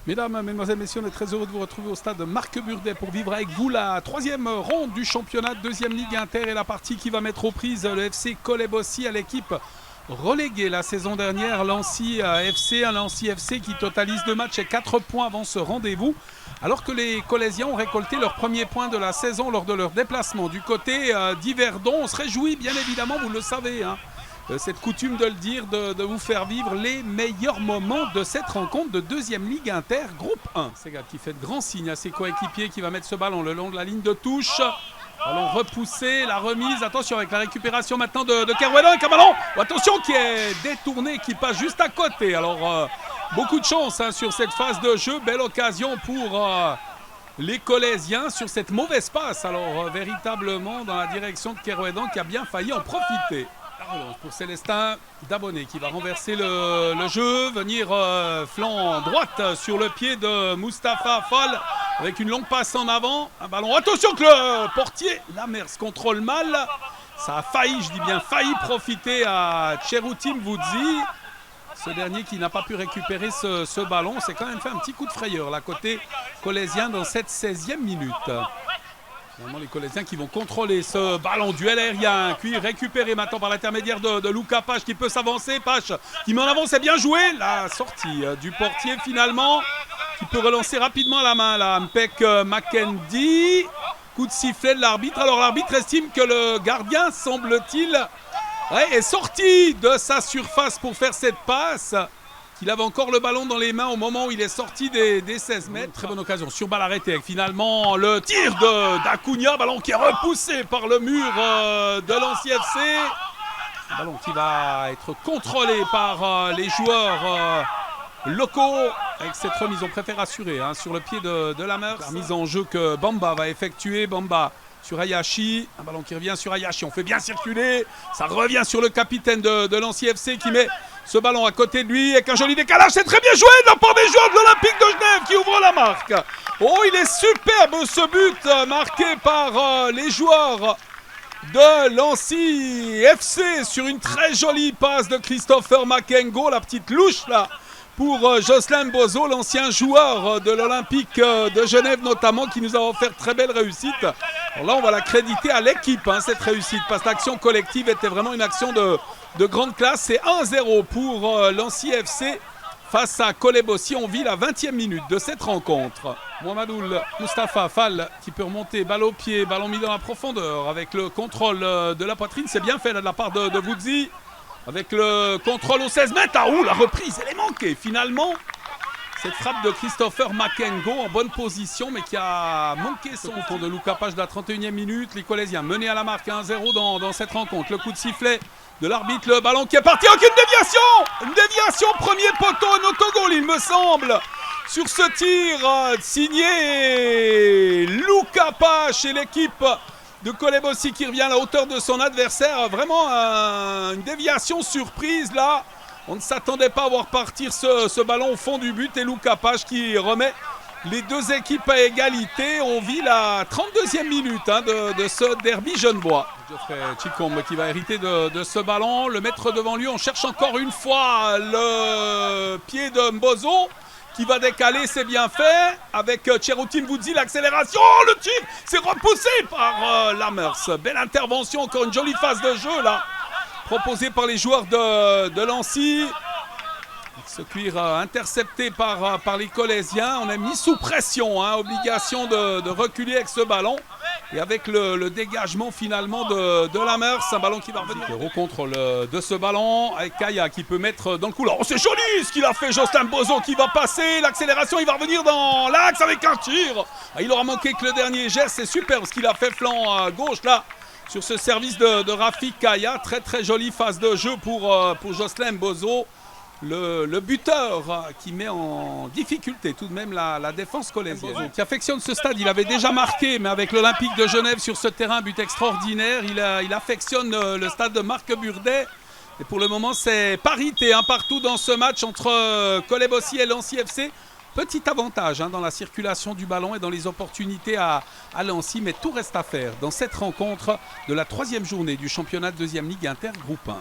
Mesdames, Mesdemoiselles, Messieurs, on est très heureux de vous retrouver au stade Marc Burdet pour vivre avec vous la troisième ronde du championnat de deuxième ligue inter et la partie qui va mettre aux prises le FC Colebossi à l'équipe reléguée la saison dernière, Lancy FC, un Lancy FC qui totalise 2 matchs et 4 points avant ce rendez-vous. Alors que les Colésiens ont récolté leur premier point de la saison lors de leur déplacement du côté d'Yverdon. On se réjouit bien évidemment, vous le savez, cette coutume de le dire, de vous faire vivre les meilleurs moments de cette rencontre de deuxième ligue inter, groupe 1. Segal qui fait de grands signes à ses coéquipiers qui va mettre ce ballon le long de la ligne de touche. Ballon repoussé, la remise, attention avec la récupération maintenant de Kerouédan avec un ballon, attention qui est détourné, qui passe juste à côté. Alors beaucoup de chance sur cette phase de jeu, belle occasion pour les Colésiens sur cette mauvaise passe. Alors véritablement dans la direction de Kerouédan qui a bien failli en profiter. Pour Célestin Dabonnet qui va renverser le jeu, venir flanc droite sur le pied de Mustapha Fall avec une longue passe en avant, un ballon, attention que le portier Lamers contrôle mal, ça a failli, je dis bien failli profiter à Cheroutim Voudzi, ce dernier qui n'a pas pu récupérer ce ballon, c'est quand même fait un petit coup de frayeur là côté colésien dans cette 16e minute. Finalement, les Colésiens qui vont contrôler ce ballon, duel aérien, puis récupéré maintenant par l'intermédiaire de Luca Pache qui peut s'avancer. Pache qui met en avant, c'est bien joué. La sortie du portier finalement, qui peut relancer rapidement la main. Là, Mpek Makendi, coup de sifflet de l'arbitre. Alors l'arbitre estime que le gardien, semble-t-il, est sorti de sa surface pour faire cette passe. Il avait encore le ballon dans les mains au moment où il est sorti des 16 mètres. Très bonne occasion sur balle arrêtée avec finalement le tir d'Acuna. Ballon qui est repoussé par le mur de Lancy FC. Un ballon qui va être contrôlé par les joueurs locaux. Avec cette remise, on préfère assurer sur le pied de Lamers. La mise en jeu que Bamba va effectuer. Bamba sur Hayashi, un ballon qui revient sur Hayashi, on fait bien circuler, ça revient sur le capitaine de Lancy FC qui met ce ballon à côté de lui avec un joli décalage, c'est très bien joué de la part des joueurs de l'Olympique de Genève qui ouvre la marque. Oh, il est superbe ce but marqué par les joueurs de Lancy FC sur une très jolie passe de Christopher Makengo, la petite louche là pour Jocelyn Bozo, l'ancien joueur de l'Olympique de Genève notamment, qui nous a offert très belle réussite. Alors là, on va la créditer à l'équipe, cette réussite, parce que l'action collective était vraiment une action de grande classe. C'est 1-0 pour Lancy FC face à Colebossi. On vit la 20e minute de cette rencontre. Mohamedoul Mustapha Fall qui peut remonter, balle au pied, ballon mis dans la profondeur avec le contrôle de la poitrine. C'est bien fait là, de la part de Voudzi. Avec le contrôle aux 16 mètres. Ah, la reprise, elle est manquée finalement. Cette frappe de Christopher Makengo en bonne position, mais qui a manqué son coup de Luca Pache de la 31e minute. Les Colésiens menés à la marque 1-0 dans cette rencontre. Le coup de sifflet de l'arbitre, le ballon qui est parti avec une déviation. Une déviation, premier poteau, un autogol il me semble. Sur ce tir signé Luca Pache et l'équipe de Colebossi qui revient à la hauteur de son adversaire. Vraiment une déviation surprise là. On ne s'attendait pas à voir partir ce ballon au fond du but. Et Luca Pache qui remet les deux équipes à égalité. On vit la 32e minute de ce derby genevois. Geoffrey Chicombe qui va hériter de ce ballon. Le mettre devant lui. On cherche encore une fois le pied de Mbozo qui va décaler, c'est bien fait, avec Cheroutim Voudzi, l'accélération, le tir, c'est repoussé par Lamers. Belle intervention, encore une jolie phase de jeu là, proposée par les joueurs de Lancy. Ce cuir intercepté par les Colésiens, on est mis sous pression, obligation de reculer avec ce ballon. Et avec le dégagement finalement de Lamers, un ballon qui va revenir. Le recontrôle de ce ballon avec Kaya qui peut mettre dans le couloir. Oh, c'est joli ce qu'il a fait, Jocelyn Bozo qui va passer. L'accélération, il va revenir dans l'axe avec un tir. Il aura manqué que le dernier geste, c'est super ce qu'il a fait flanc à gauche là. Sur ce service de Rafik Kaya, très très jolie phase de jeu pour Jocelyn Bozo. Le buteur qui met en difficulté tout de même la défense colésienne. Qui affectionne ce stade, il avait déjà marqué, mais avec l'Olympique de Genève sur ce terrain, but extraordinaire. Il affectionne le stade de Marc Burdet. Et pour le moment, c'est parité partout dans ce match entre Colebossi et Lancy FC. Petit avantage dans la circulation du ballon et dans les opportunités à Lancy, mais tout reste à faire dans cette rencontre de la 3e journée du championnat de deuxième ligue inter groupe 1.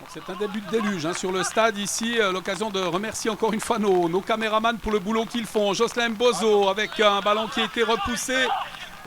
C'est un début de déluge hein, sur le stade ici. L'occasion de remercier encore une fois nos caméramans pour le boulot qu'ils font. Jocelyn Bozo avec un ballon qui a été repoussé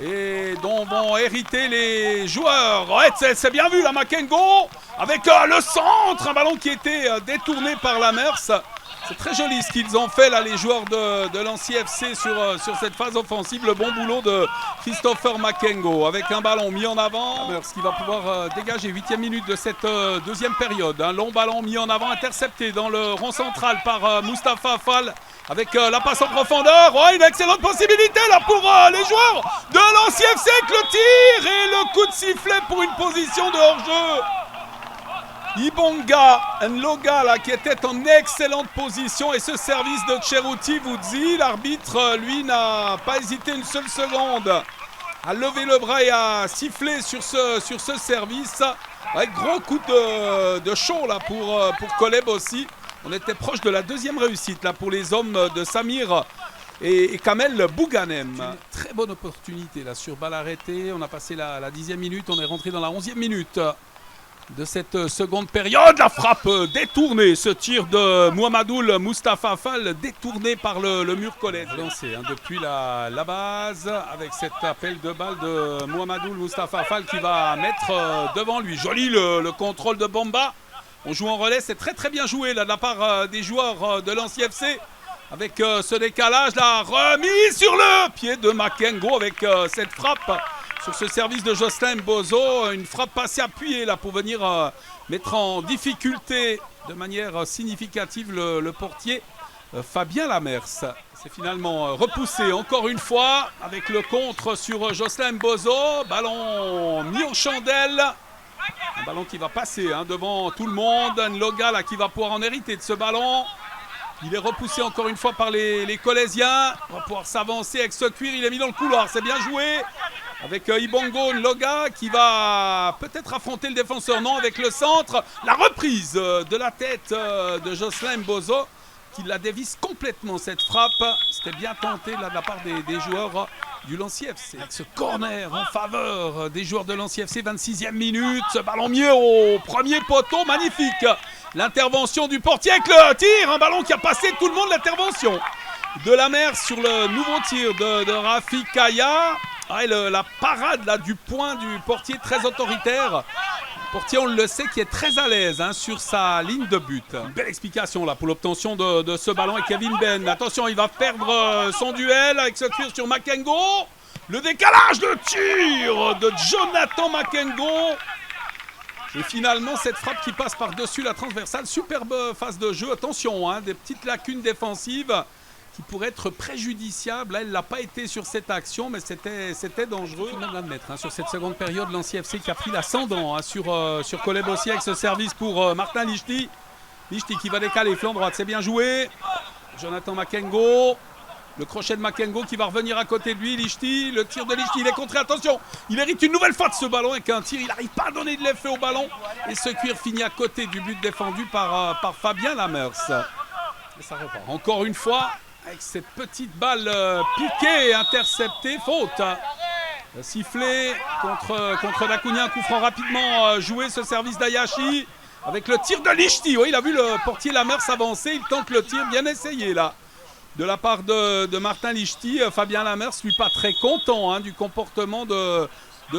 et dont vont hériter les joueurs. Ouais, c'est bien vu là, Makengo avec le centre, un ballon qui a été détourné par Lamers. C'est très joli ce qu'ils ont fait là, les joueurs de Lancy FC sur cette phase offensive. Le bon boulot de Christopher Makengo avec un ballon mis en avant. Ce qui va pouvoir dégager 8e minute de cette deuxième période. Un long ballon mis en avant, intercepté dans le rond central par Mustapha Fall avec la passe en profondeur. Ouais, une excellente possibilité là pour les joueurs de Lancy FC avec le tir et le coup de sifflet pour une position de hors-jeu. Ibonga Nloga là, qui était en excellente position et ce service de Cheruti vous dit, l'arbitre lui n'a pas hésité une seule seconde à lever le bras et à siffler sur ce service avec gros coup de chaud là pour Koleb aussi. On était proche de la deuxième réussite là pour les hommes de Samir et Kamel Bouganem. Une très bonne opportunité là sur balle arrêtée. On a passé la 10e minute, on est rentré dans la 11e minute de cette seconde période. La frappe détournée, ce tir de Mohamedoul Mustapha Fall détourné par le mur collé. Lancé hein, depuis la base avec cet appel de balle de Mohamedoul Mustapha Fall qui va mettre devant lui. Joli le contrôle de Bamba. On joue en relais, c'est très bien joué là, de la part des joueurs de Lancy FC. Avec ce décalage, la remise sur le pied de Makengo avec cette frappe. Sur ce service de Jocelyn Bozo, une frappe assez appuyée là pour venir mettre en difficulté de manière significative le portier Fabien Lamers. C'est finalement repoussé encore une fois avec le contre sur Jocelyn Bozo. Ballon mis aux chandelles. Un ballon qui va passer hein, devant tout le monde. Nloga là, qui va pouvoir en hériter de ce ballon. Il est repoussé encore une fois par les Colésiens. On va pouvoir s'avancer avec ce cuir. Il est mis dans le couloir. C'est bien joué. Avec Ibongo Nloga qui va peut-être affronter le défenseur. Non, avec le centre. La reprise de la tête de Jocelyn Bozo qui la dévisse complètement cette frappe. C'était bien tenté là, de la part des joueurs du Lancy FC. Avec ce corner en faveur des joueurs de Lancy FC, 26e minute. Ce ballon mis au premier poteau. Magnifique. L'intervention du portier avec le tir. Un ballon qui a passé tout le monde. L'intervention de Lamers sur le nouveau tir de Rafi Kaya. Ah, la parade là, du point du portier très autoritaire. Le portier, on le sait, qui est très à l'aise hein, sur sa ligne de but. Une belle explication là pour l'obtention de ce ballon avec Kevin Ben. Attention, il va perdre son duel avec ce cuir sur Makengo. Le décalage de tir de Jonathan Makengo. Et finalement, cette frappe qui passe par-dessus la transversale. Superbe phase de jeu. Attention, hein, des petites lacunes défensives qui pourrait être préjudiciable. Là, elle n'a pas été sur cette action, mais c'était dangereux. Il faut même l'admettre. Hein, sur cette seconde période, Lancy FC qui a pris l'ascendant hein, sur Koleb aussi avec ce service pour Martin Lichty. Lichty qui va décaler, flanc droite, c'est bien joué. Jonathan Makengo. Le crochet de Makengo qui va revenir à côté de lui. Lichty, le tir de Lichty, il est contré. Attention, il hérite une nouvelle fois de ce ballon avec un tir. Il n'arrive pas à donner de l'effet au ballon. Et ce cuir finit à côté du but défendu par Fabien Lamers. Et ça repart encore une fois. Avec cette petite balle piquée, interceptée, faute. Sifflé contre Dacunia, un coup franc rapidement joué, ce service d'Ayashi. Avec le tir de Lichty, oui, il a vu le portier Lamers avancer, il tente le tir, bien essayé là. De la part de Martin Lichty, Fabien Lamers, lui pas très content hein, du comportement de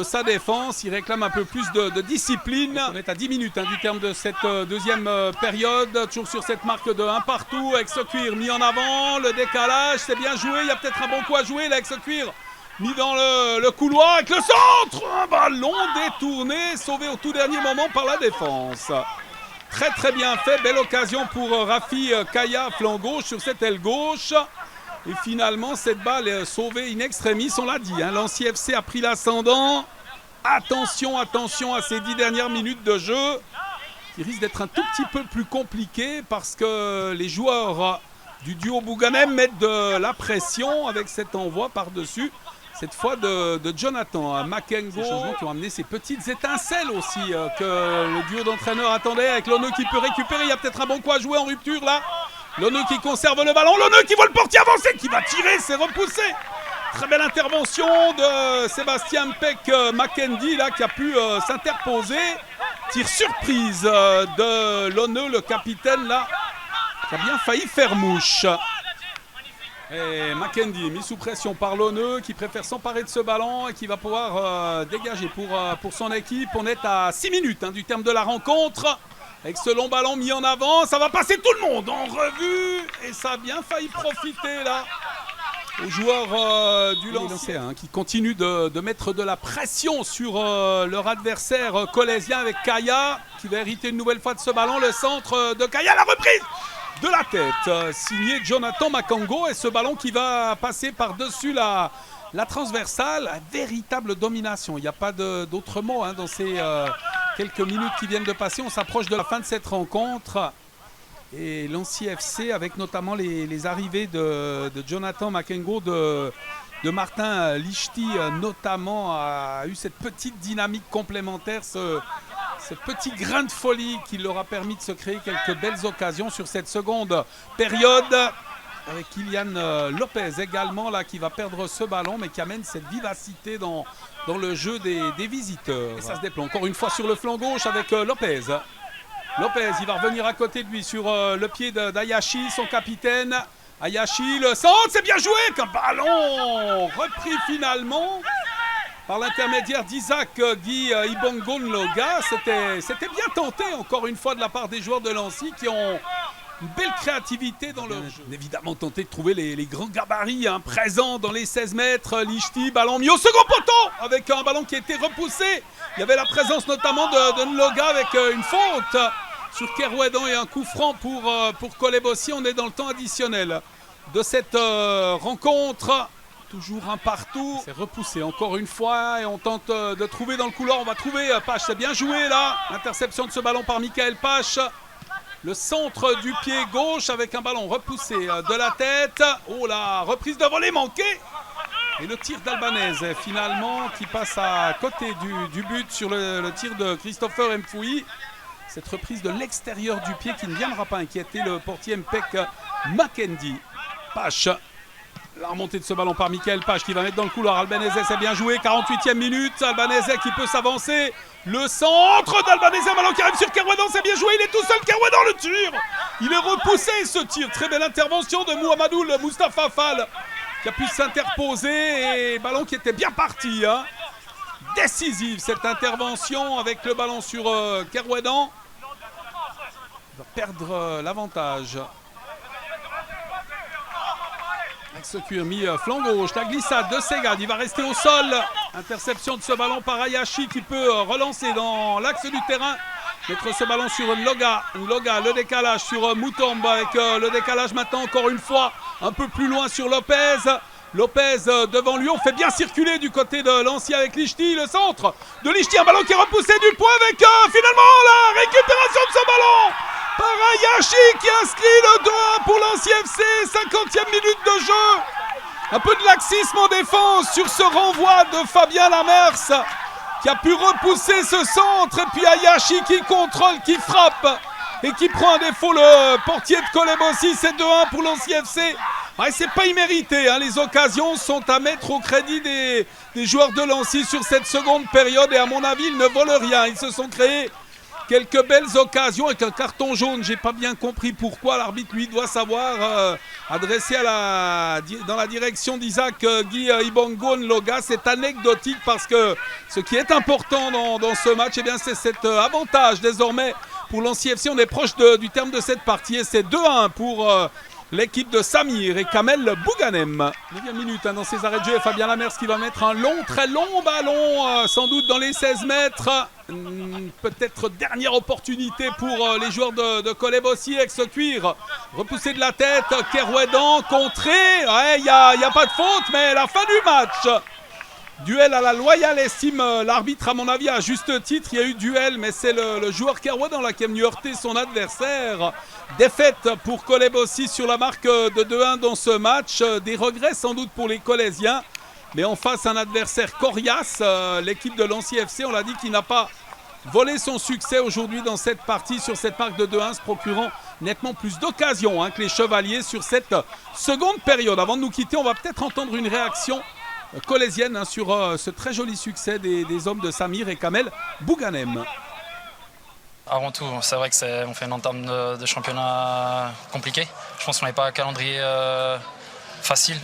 sa défense. Il réclame un peu plus de discipline. On est à 10 minutes hein, du terme de cette deuxième période. Toujours sur cette marque de 1 partout avec ce cuir mis en avant. Le décalage, c'est bien joué. Il y a peut-être un bon coup à jouer là, avec ce cuir mis dans le couloir. Avec le centre, un ballon détourné, sauvé au tout dernier moment par la défense. Très bien fait. Belle occasion pour Rafi Kaya, flanc gauche sur cette aile gauche. Et finalement, cette balle est sauvée in extremis, on l'a dit. Hein, Lancy FC a pris l'ascendant. Attention à ces 10 dernières minutes de jeu qui risquent d'être un tout petit peu plus compliquées parce que les joueurs du duo Bouganem mettent de la pression avec cet envoi par-dessus. Cette fois de Jonathan Makengo. Ces changements qui ont amené ces petites étincelles aussi que le duo d'entraîneurs attendait avec Loneux qui peut récupérer. Il y a peut-être un bon coup à jouer en rupture là. Loneux qui conserve le ballon, Loneux qui voit le portier avancer, qui va tirer, c'est repoussé. Très belle intervention de Sébastien Mpek Makendi là qui a pu s'interposer. Tir surprise de Lonneux, le capitaine là, qui a bien failli faire mouche. Et Mackendy mis sous pression par Lonneux qui préfère s'emparer de ce ballon et qui va pouvoir dégager pour son équipe. On est à 6 minutes du terme de la rencontre. Avec ce long ballon mis en avant, ça va passer tout le monde en revue. Et ça a bien failli profiter là aux joueurs du lancer qui continuent de mettre de la pression sur leur adversaire colésien avec Kaya qui va hériter une nouvelle fois de ce ballon. Le centre de Kaya, la reprise de la tête, signé Jonathan Makango, et ce ballon qui va passer par-dessus la transversale. Véritable domination, il n'y a pas d'autre mot dans ces quelques minutes qui viennent de passer. On s'approche de la fin de cette rencontre. Et Lancy FC, avec notamment les arrivées de Jonathan Makango, de Martin Lichty notamment, a eu cette petite dynamique complémentaire, ce petit grain de folie qui leur a permis de se créer quelques belles occasions sur cette seconde période. Avec Kylian Lopez également là, qui va perdre ce ballon, mais qui amène cette vivacité dans le jeu des visiteurs. Et ça se déploie encore une fois sur le flanc gauche avec Lopez. Lopez, il va revenir à côté de lui sur le pied d'Hayashi, son capitaine. Hayashi, le centre, c'est bien joué, qu'un ballon repris finalement par l'intermédiaire d'Isaac Guy Ibongo-Nloga. C'était bien tenté encore une fois de la part des joueurs de Lancy qui ont une belle créativité dans leur jeu. Évidemment tenté de trouver les grands gabarits présents dans les 16 mètres. Lichty, ballon mis au second poteau avec un ballon qui a été repoussé. Il y avait la présence notamment de Nloga avec une faute sur Kerouedan et un coup franc pour Kolebossi. On est dans le temps additionnel de cette rencontre. Toujours un partout. C'est repoussé encore une fois et on tente de trouver dans le couloir. On va trouver Pache. C'est bien joué là. L'interception de ce ballon par Michael Pache. Le centre du pied gauche avec un ballon repoussé de la tête. Oh la reprise de volée manquée. Et le tir d'Albanese finalement qui passe à côté du but sur le tir de Christopher Mfoui. Cette reprise de l'extérieur du pied qui ne viendra pas inquiéter le portier Mpek Mackendy. Pache. La remontée de ce ballon par Michael Pache qui va mettre dans le couloir. Albanese, c'est bien joué. 48e minute. Albanese qui peut s'avancer. Le centre d'Albanese. Un ballon qui arrive sur Kerouedan. C'est bien joué. Il est tout seul. Kerouedan le tire. Il est repoussé ce tir. Très belle intervention de Mouhamadoul Moustapha Fall qui a pu s'interposer. Et ballon qui était bien parti. Décisive cette intervention avec le ballon sur Kerouedan. Il va perdre l'avantage. Avec ce cuir mis flanc gauche, la glissade de Segad, il va rester au sol. Interception de ce ballon par Hayashi qui peut relancer dans l'axe du terrain. Mettre ce ballon sur Nloga. Nloga, le décalage sur Mutombo avec le décalage maintenant encore une fois un peu plus loin sur Lopez. Lopez devant lui, on fait bien circuler du côté de Lancy avec Lichty, le centre de Lichty, un ballon qui est repoussé du point avec finalement la récupération de ce ballon par Hayashi qui inscrit le 2-1 pour Lancy FC, 50e minute de jeu. Un peu de laxisme en défense sur ce renvoi de Fabien Lamers qui a pu repousser ce centre et puis Hayashi qui contrôle, qui frappe et qui prend un défaut le portier de Kolebossi. C'est 2-1 pour Lancy FC. Ouais, c'est pas immérité, les occasions sont à mettre au crédit des joueurs de Lancy sur cette seconde période et à mon avis ils ne volent rien. Ils se sont créés quelques belles occasions avec un carton jaune. J'ai pas bien compris pourquoi. L'arbitre lui doit savoir adresser dans la direction d'Isaac Guy Ibongo-Nloga. C'est anecdotique parce que ce qui est important dans ce match, c'est cet avantage désormais pour Lancy FC. On est proche du terme de cette partie et c'est 2-1 pour l'équipe de Samir et Kamel Bouganem. 9e minute dans ses arrêts de jeu. Fabien Lamers qui va mettre un très long ballon, sans doute dans les 16 mètres. Peut-être dernière opportunité pour les joueurs de Kolebossi avec ce cuir. Repoussé de la tête, Kerouedan contré. Il n'y a pas de faute, mais la fin du match. Duel à la loyale estime l'arbitre, à mon avis, à juste titre. Il y a eu duel, mais c'est le joueur Kerouedan là qui est venu heurter son adversaire. Défaite pour Kolebossi sur la marque de 2-1 dans ce match. Des regrets sans doute pour les Colésiens. Mais en face, un adversaire coriace. L'équipe de Lancy FC, on l'a dit, qui n'a pas volé son succès aujourd'hui dans cette partie, sur cette marque de 2-1, se procurant nettement plus d'occasions que les Chevaliers sur cette seconde période. Avant de nous quitter, on va peut-être entendre une réaction colésienne sur ce très joli succès des hommes de Samir et Kamel Bouganem. Avant tout, c'est vrai qu'on fait une entame de championnat compliquée. Je pense qu'on n'avait pas un calendrier facile.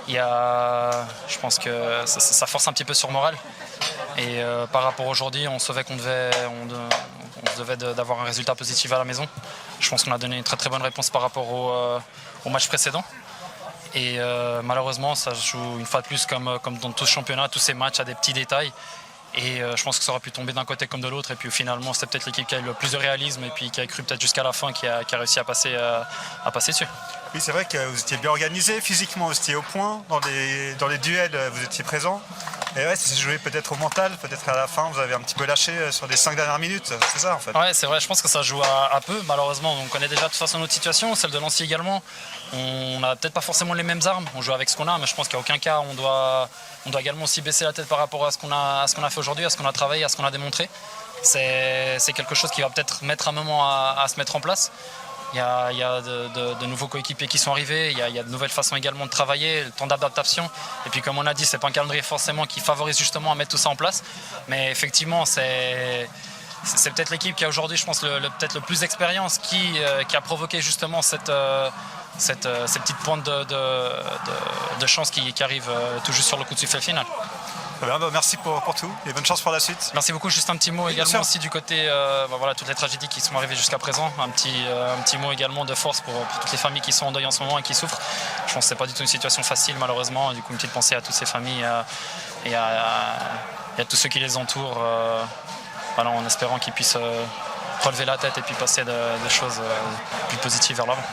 Je pense que ça force un petit peu sur le moral. Et par rapport à aujourd'hui, on savait qu'on devait d'avoir un résultat positif à la maison. Je pense qu'on a donné une très très bonne réponse par rapport au match précédent. Et malheureusement, ça se joue une fois de plus comme dans tout ce championnat, tous ces matchs à des petits détails. Et je pense que ça aurait pu tomber d'un côté comme de l'autre. Et puis finalement, c'était peut-être l'équipe qui a eu le plus de réalisme et puis qui a cru peut-être jusqu'à la fin, qui a réussi à passer dessus. Oui, c'est vrai que vous étiez bien organisé, physiquement vous étiez au point, dans les duels vous étiez présent. Et ouais, ça s'est joué peut-être au mental, peut-être à la fin vous avez un petit peu lâché sur les 5 dernières minutes, c'est ça en fait. Ouais, c'est vrai, je pense que ça joue à peu, malheureusement. On connaît déjà de toute façon notre situation, celle de Nancy également. On n'a peut-être pas forcément les mêmes armes, on joue avec ce qu'on a, mais je pense qu'à aucun cas on doit également aussi baisser la tête par rapport à ce qu'on a fait aujourd'hui, à ce qu'on a travaillé, à ce qu'on a démontré. C'est quelque chose qui va peut-être mettre un moment à se mettre en place. Il y a de nouveaux coéquipiers qui sont arrivés, il y a de nouvelles façons également de travailler, le temps d'adaptation. Et puis comme on a dit, c'est pas un calendrier forcément qui favorise justement à mettre tout ça en place. Mais effectivement, c'est peut-être l'équipe qui a aujourd'hui, je pense, peut-être le plus d'expérience qui a provoqué justement ces petites pointes de chance qui arrivent tout juste sur le coup de sifflet final. Bien, merci pour tout et bonne chance pour la suite. Merci beaucoup. Juste un petit mot également aussi du côté voilà, toutes les tragédies qui sont arrivées jusqu'à présent. Un petit mot également de force pour toutes les familles qui sont en deuil en ce moment et qui souffrent. Je pense que ce n'est pas du tout une situation facile malheureusement. Du coup, une petite pensée à toutes ces familles et à tous ceux qui les entourent voilà, en espérant qu'ils puissent relever la tête et puis passer des choses plus positives vers l'avant.